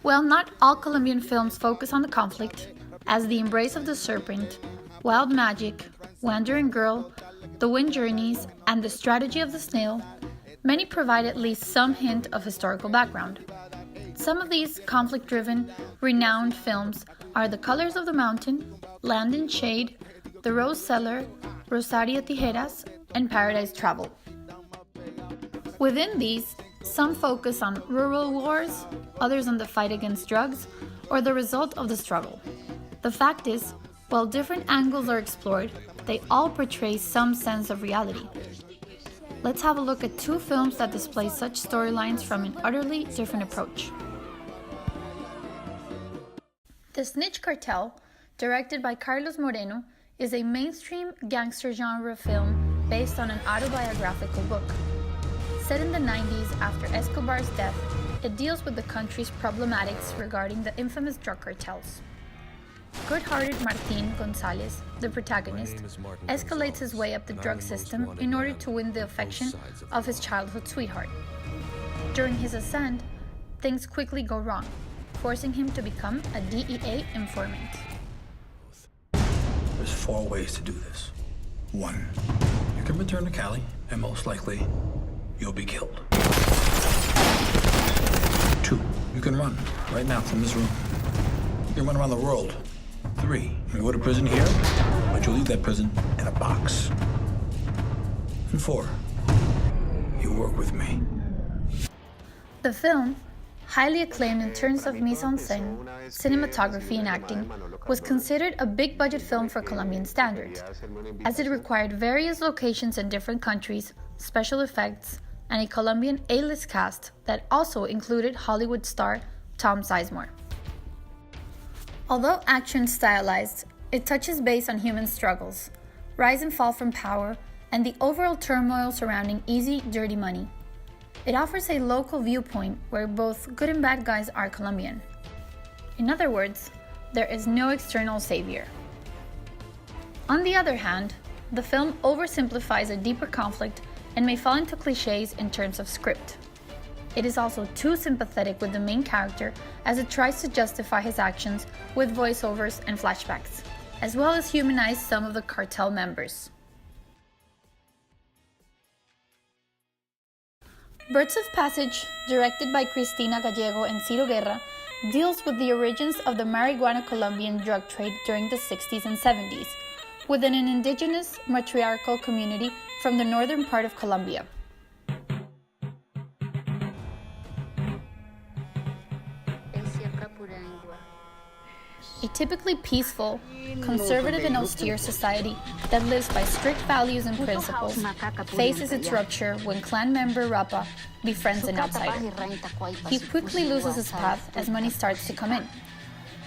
Well, not all Colombian films focus on the conflict, as The Embrace of the Serpent, Wild Magic, Wandering Girl, The Wind Journeys, and The Strategy of the Snail, many provide at least some hint of historical background. Some of these conflict-driven, renowned films are The Colors of the Mountain, Land in Shade, The Rose Cellar, Rosario Tijeras, and Paradise Travel. Within these, some focus on rural wars, others on the fight against drugs, or the result of the struggle. The fact is, while different angles are explored, they all portray some sense of reality. Let's have a look at two films that display such storylines from an utterly different approach. The Snitch Cartel, directed by Carlos Moreno, is a mainstream gangster genre film based on an autobiographical book. Set in the 90s after Escobar's death, it deals with the country's problematics regarding the infamous drug cartels. Good-hearted Martin Gonzalez, the protagonist, escalates his way up the drug system in order to win the affection of his childhood sweetheart. During his ascent, things quickly go wrong, forcing him to become a DEA informant. There's 4 ways to do this. 1, you can return to Cali, and most likely, you'll be killed. 2, you can run right now from this room. You can run around the world. 3, you go to prison here, but you'll leave that prison in a box. And 4, you work with me. The film, highly acclaimed in terms of mise-en-scène, cinematography, and acting, was considered a big-budget film for Colombian standards, as it required various locations in different countries, special effects, and a Colombian A-list cast that also included Hollywood star Tom Sizemore. Although action stylized, it touches base on human struggles, rise and fall from power, and the overall turmoil surrounding easy, dirty money. It offers a local viewpoint where both good and bad guys are Colombian. In other words, there is no external savior. On the other hand, the film oversimplifies a deeper conflict and may fall into cliches in terms of script. It is also too sympathetic with the main character as it tries to justify his actions with voiceovers and flashbacks, as well as humanize some of the cartel members. Birds of Passage, directed by Cristina Gallego and Ciro Guerra, deals with the origins of the marijuana Colombian drug trade during the 60s and 70s, within an indigenous matriarchal community from the northern part of Colombia. A typically peaceful, conservative and austere society that lives by strict values and principles faces its rupture when clan member Rapa befriends an outsider. He quickly loses his path as money starts to come in.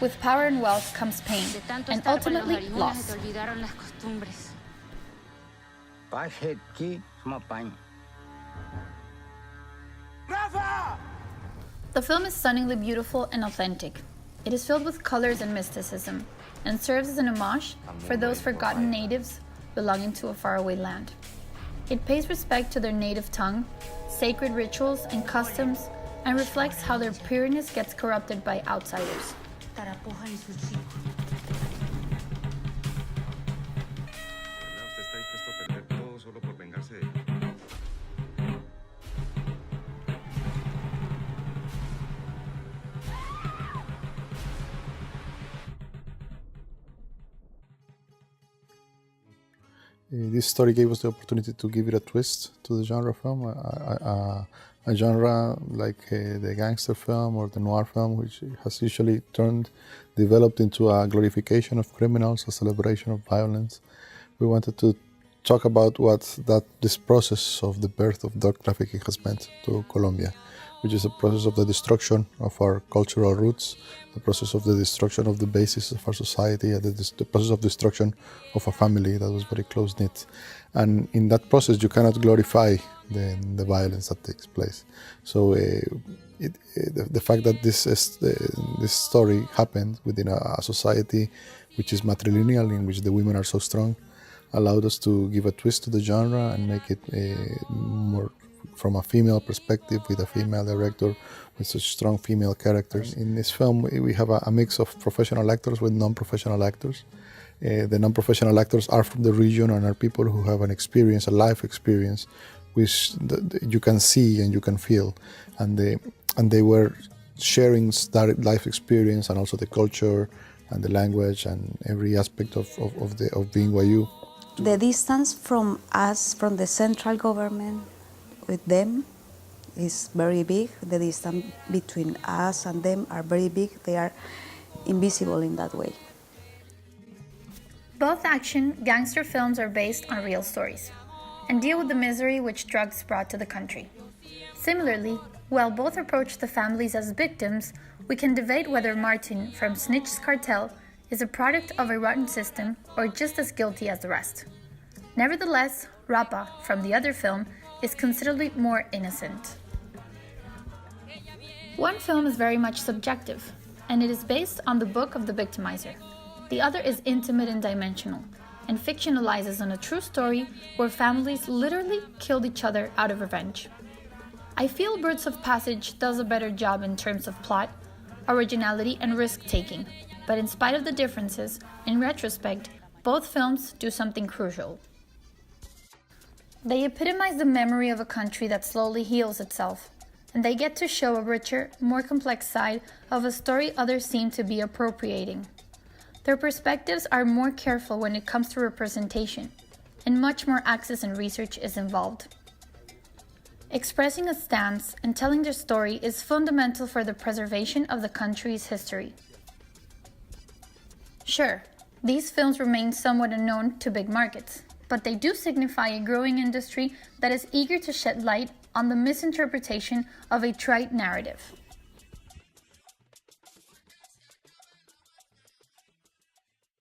With power and wealth comes pain, and ultimately loss. The film is stunningly beautiful and authentic. It is filled with colors and mysticism, and serves as an homage for those forgotten natives belonging to a faraway land. It pays respect to their native tongue, sacred rituals and customs, and reflects how their pureness gets corrupted by outsiders. This story gave us the opportunity to give it a twist to the genre film, a genre like the gangster film or the noir film, which has usually developed into a glorification of criminals, a celebration of violence. We wanted to talk about what this process of the birth of drug trafficking has meant to Colombia, which is a process of the destruction of our cultural roots, the process of the destruction of the basis of our society, and the process of destruction of a family that was very close-knit. And in that process, you cannot glorify the violence that takes place. So the fact that this story happened within a society which is matrilineal, in which the women are so strong, allowed us to give a twist to the genre and make it more from a female perspective with a female director with such strong female characters. In this film, we have a mix of professional actors with non-professional actors. The non-professional actors are from the region and are people who have an experience, a life experience, which you can see and you can feel. And they were sharing that life experience and also the culture and the language and every aspect of being Wayuu. The distance from us, from the central government, with them is very big. The distance between us and them are very big. They are invisible in that way. Both action gangster films are based on real stories and deal with the misery which drugs brought to the country. Similarly, while both approach the families as victims, we can debate whether Martin from Snitch's cartel is a product of a rotten system or just as guilty as the rest. Nevertheless, Rapa from the other film is considerably more innocent. One film is very much subjective, and it is based on the book of the victimizer. The other is intimate and dimensional, and fictionalizes on a true story where families literally killed each other out of revenge. I feel Birds of Passage does a better job in terms of plot, originality, and risk-taking, but in spite of the differences, in retrospect, both films do something crucial. They epitomize the memory of a country that slowly heals itself, and they get to show a richer, more complex side of a story others seem to be appropriating. Their perspectives are more careful when it comes to representation, and much more access and research is involved. Expressing a stance and telling their story is fundamental for the preservation of the country's history. Sure, these films remain somewhat unknown to big markets, but they do signify a growing industry that is eager to shed light on the misinterpretation of a trite narrative.